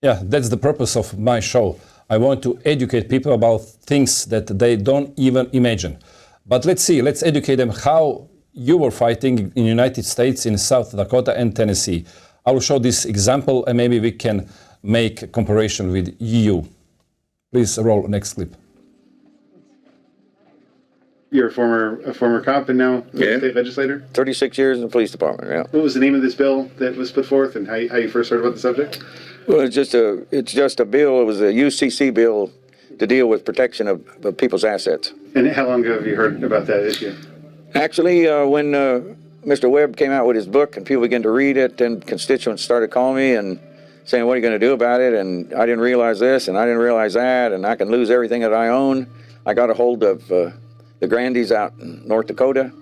Yeah, that's the purpose of my show. I want to educate people about things that they don't even imagine. But let's educate them how you were fighting in the United States, in South Dakota and Tennessee. I will show this example and maybe we can make a comparison with EU. Please roll next clip. You're a former cop and now a state legislator? 36 years in the police department, yeah. What was the name of this bill that was put forth and how you first heard about the subject? Well, it's just a bill. It was a UCC bill to deal with protection of people's assets. And how long ago have you heard about that issue? Actually, when Mr. Webb came out with his book and people began to read it, then constituents started calling me and saying, what are you going to do about it? And I didn't realize this and I didn't realize that, and I can lose everything that I own. I got a hold of the Grandies out in North Dakota.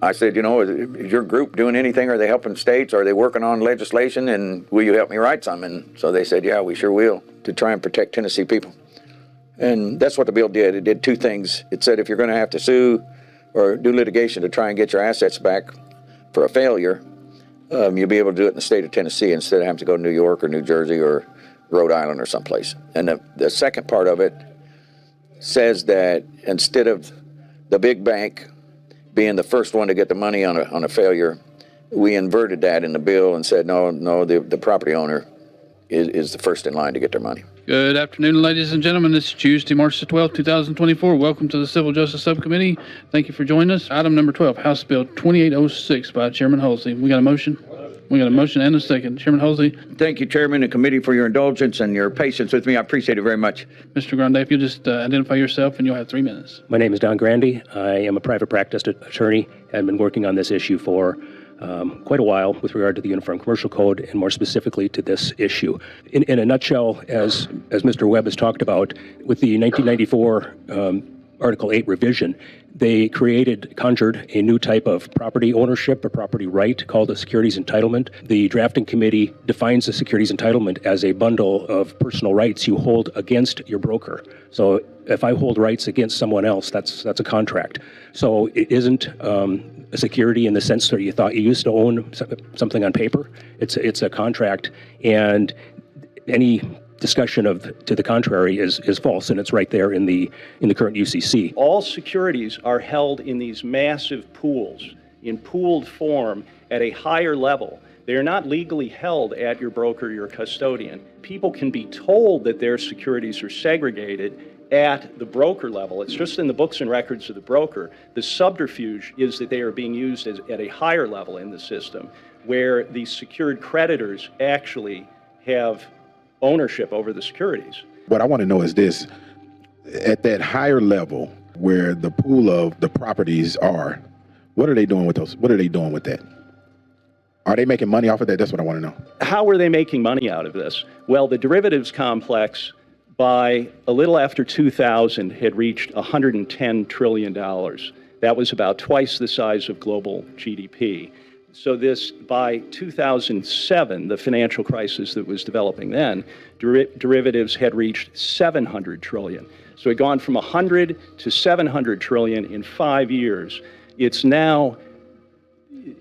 I said, is your group doing anything? Are they helping states? Are they working on legislation? And will you help me write some? And so they said, yeah, we sure will, to try and protect Tennessee people. And that's what the bill did. It did two things. It said if you're going to have to sue or do litigation to try and get your assets back for a failure, you'll be able to do it in the state of Tennessee instead of having to go to New York or New Jersey or Rhode Island or someplace. And the second part of it says that instead of the big bank being the first one to get the money on a failure, we inverted that in the bill and said, no, the property owner is the first in line to get their money. Good afternoon, ladies and gentlemen. This is Tuesday, March the 12th, 2024. Welcome to the Civil Justice Subcommittee. Thank you for joining us. Item number 12, House Bill 2806 by Chairman Hulsey. We got a motion? We got a motion and a second. Chairman Hulsey. Thank you, Chairman and Committee, for your indulgence and your patience with me. I appreciate it very much. Mr. Grande, if you'll just identify yourself and you'll have 3 minutes. My name is Don Grande. I am a private practice attorney and been working on this issue for quite a while with regard to the Uniform Commercial Code and more specifically to this issue. In a nutshell, as Mr. Webb has talked about, with the 1994 Article 8 revision, they conjured a new type of property ownership or property right called a securities entitlement. The drafting committee defines a securities entitlement as a bundle of personal rights you hold against your broker. So if I hold rights against someone else, that's a contract. So it isn't a security in the sense that you thought you used to own something on paper. It's a contract, and any discussion to the contrary is false, and it's right there in the current UCC. All securities are held in these massive pools, in pooled form at a higher level. They are not legally held at your broker, your custodian. People can be told that their securities are segregated at the broker level. It's just in the books and records of the broker. The subterfuge is that they are being used at a higher level in the system, where the secured creditors actually have ownership over the securities. What I want to know is this: at that higher level where the pool of the properties are, what are they doing with those? What are they doing with that? Are they making money off of that? That's what I want to know. How are they making money out of this? Well, the derivatives complex by a little after 2000 had reached $110 trillion. That was about twice the size of global GDP. So this, by 2007, the financial crisis that was developing then, derivatives had reached 700 trillion. So it had gone from 100 to 700 trillion in 5 years. It's now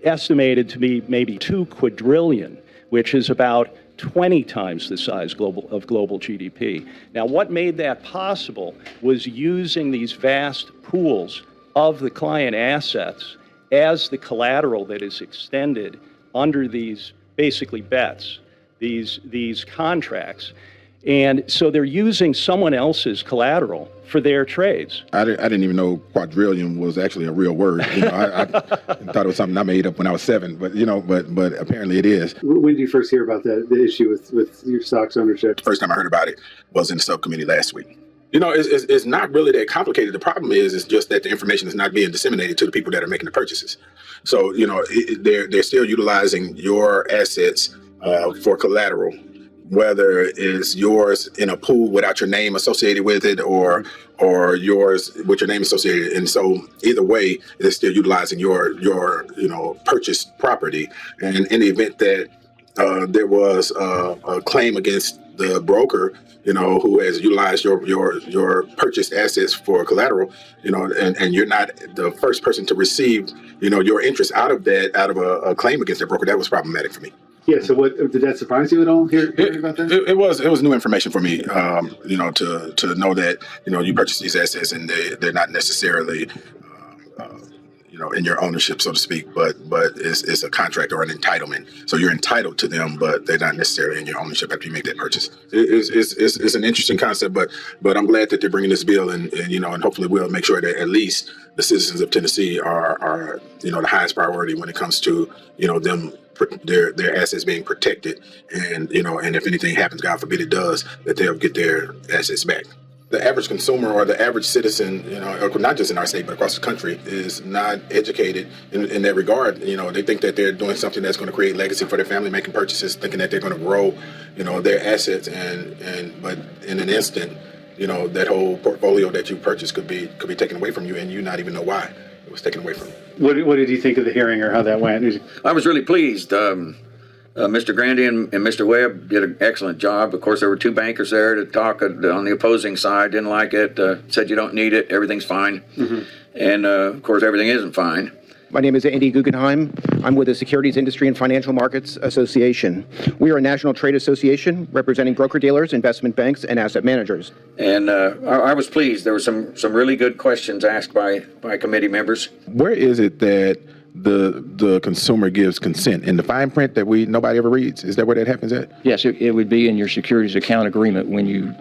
estimated to be maybe 2 quadrillion, which is about 20 times the size of global GDP. Now, what made that possible was using these vast pools of the client assets as the collateral that is extended under these basically bets, these contracts. And so they're using someone else's collateral for their trades. I didn't even know quadrillion was actually a real word. I thought it was something I made up when I was 7, but but apparently it is. When did you first hear about the issue with your stocks ownership? The first time I heard about it was in the subcommittee last week. It's not really that complicated. The problem is just that the information is not being disseminated to the people that are making the purchases. So, they're still utilizing your assets for collateral, whether it's yours in a pool without your name associated with it or yours with your name associated. And so either way, they're still utilizing your purchased property. And in the event that there was a claim against the broker, who has utilized your purchased assets for collateral, and you're not the first person to receive, your interest out of a claim against that broker, that was problematic for me. Yeah, so what, did that surprise you at all, hearing about that? It was new information for me, to know that, you purchase these assets and they're not necessarily, in your ownership, so to speak, but it's a contract or an entitlement. So you're entitled to them, but they're not necessarily in your ownership after you make that purchase. It's an interesting concept, but I'm glad that they're bringing this bill, and hopefully we'll make sure that at least the citizens of Tennessee are the highest priority when it comes to them, their assets being protected, and if anything happens, God forbid it does, that they'll get their assets back. The average consumer or the average citizen, not just in our state but across the country, is not educated in that regard. They think that they're doing something that's going to create legacy for their family, making purchases, thinking that they're going to grow, their assets, but in an instant, that whole portfolio that you purchased could be taken away from you, and you not even know why it was taken away from you. What did you think of the hearing or how that went? I was really pleased. Mr. Grandy and Mr. Webb did an excellent job. Of course, there were two bankers there to talk on the opposing side, didn't like it, said you don't need it, everything's fine. Mm-hmm. And, of course, everything isn't fine. My name is Andy Guggenheim. I'm with the Securities Industry and Financial Markets Association. We are a national trade association representing broker-dealers, investment banks, and asset managers. And I was pleased. There were some really good questions asked by committee members. Where is it that the consumer gives consent? In the fine print that nobody ever reads? Is that where that happens at? Yes, it would be in your securities account agreement when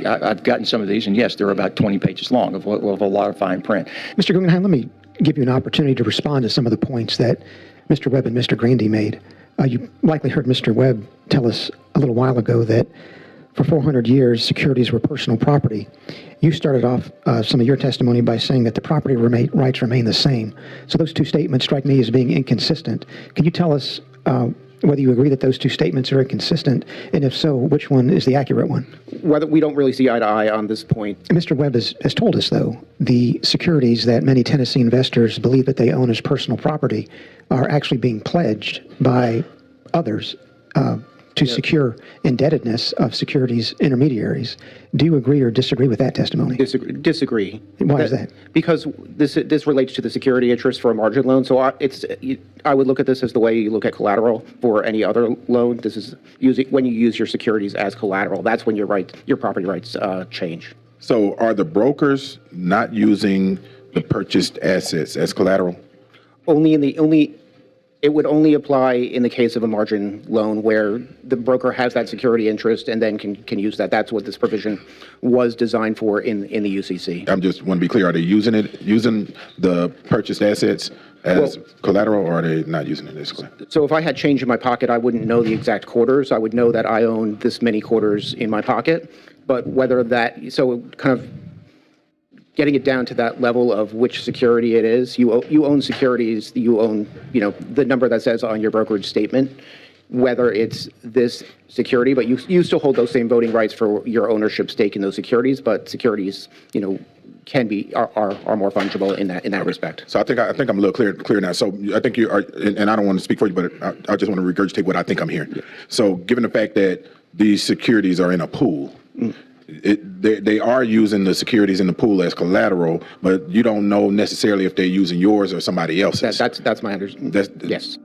I've gotten some of these, and yes, they're about 20 pages long of a lot of fine print. Mr. Guggenheim, let me give you an opportunity to respond to some of the points that Mr. Webb and Mr. Grandy made. You likely heard Mr. Webb tell us a little while ago that for 400 years, securities were personal property. You started off some of your testimony by saying that the property rights remain the same. So those two statements strike me as being inconsistent. Can you tell us whether you agree that those two statements are inconsistent, and if so, which one is the accurate one? Whether we don't really see eye to eye on this point. Mr. Webb has told us, though, the securities that many Tennessee investors believe that they own as personal property are actually being pledged by others to secure indebtedness of securities intermediaries. Do you agree or disagree with that testimony? Disagree. Why is that? Because this relates to the security interest for a margin loan. So I would look at this as the way you look at collateral for any other loan. This is when you use your securities as collateral. That's when your property rights change. So are the brokers not using the purchased assets as collateral? It would only apply in the case of a margin loan where the broker has that security interest and then can use that. That's what this provision was designed for in the UCC. I just want to be clear. Are they using the purchased assets as collateral, or are they not using it as collateral? So if I had change in my pocket, I wouldn't know the exact quarters. I would know that I own this many quarters in my pocket. But whether so kind of getting it down to that level of which security it is, you own securities, you own, the number that says on your brokerage statement, whether it's this security, but you still hold those same voting rights for your ownership stake in those securities, but securities, are more fungible in that respect. So I think I'm a little clear now. So I think you are, and I don't want to speak for you, but I just want to regurgitate what I think I'm hearing. Yeah. So given the fact that these securities are in a pool, they are using the securities in the pool as collateral, but you don't know necessarily if they're using yours or somebody else's. That's my understanding. Yes.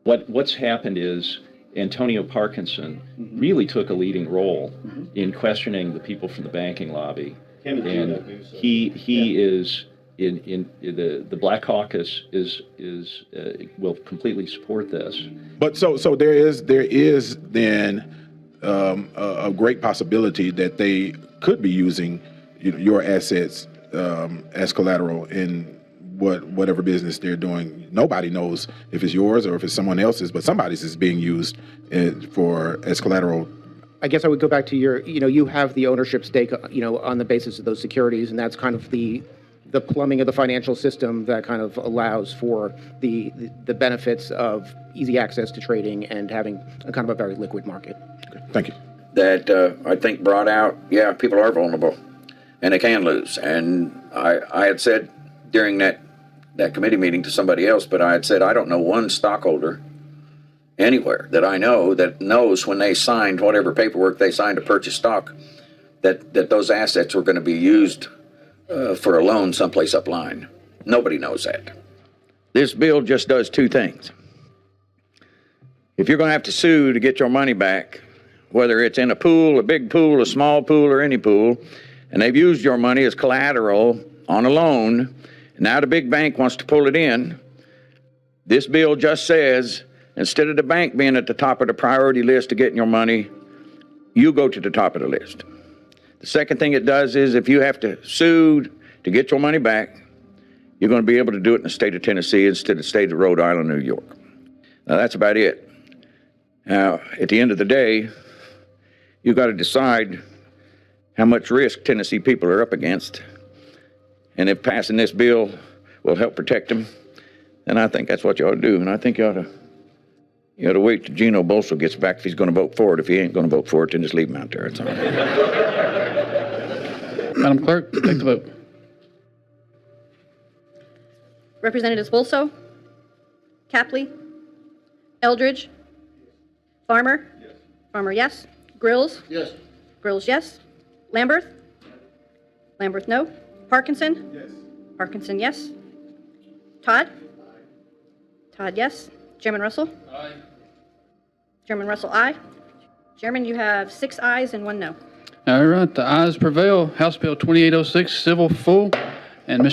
What's happened is Antonio Parkinson really took a leading role in questioning the people from the banking lobby, and he is in the Black Caucus will completely support this. But so there is then a great possibility that they could be using your assets as collateral in whatever business they're doing. Nobody knows if it's yours or if it's someone else's, but somebody's is being used as collateral. I guess I would go back to you have the ownership stake, on the basis of those securities, and that's kind of the plumbing of the financial system that kind of allows for the benefits of easy access to trading and having a kind of a very liquid market. Okay, thank you. That I think brought out, people are vulnerable and they can lose. And I had said during that committee meeting to somebody else, but I had said, I don't know one stockholder anywhere that I know that knows when they signed whatever paperwork they signed to purchase stock, that those assets were going to be used for a loan someplace upline. Nobody knows that. This bill just does two things. if you're going to have to sue to get your money back, whether it's in a pool, a big pool, a small pool, or any pool, and they've used your money as collateral on a loan, and now the big bank wants to pull it in, this bill just says, instead of the bank being at the top of the priority list of getting your money, you go to the top of the list. The second thing it does is if you have to sue to get your money back, you're going to be able to do it in the state of Tennessee instead of the state of Rhode Island, New York. Now, that's about it. Now, at the end of the day, you've got to decide how much risk Tennessee people are up against. And if passing this bill will help protect them, then I think that's what you ought to do. And I think you ought to wait till Gino Bolso gets back if he's going to vote for it. If he ain't going to vote for it, then just leave him out there. That's all right. Madam Clerk, take the vote. Representatives Bolso, Capley, Eldridge, Farmer, Farmer, yes. Grills, Grills, yes. Lamberth, Lamberth, no. Parkinson, Parkinson, yes. Todd, Todd, yes. Chairman Russell, Chairman Russell, aye. Chairman, you have 6 ayes and 1 no. All right, the ayes prevail. House Bill 2806, civil full, and Mr.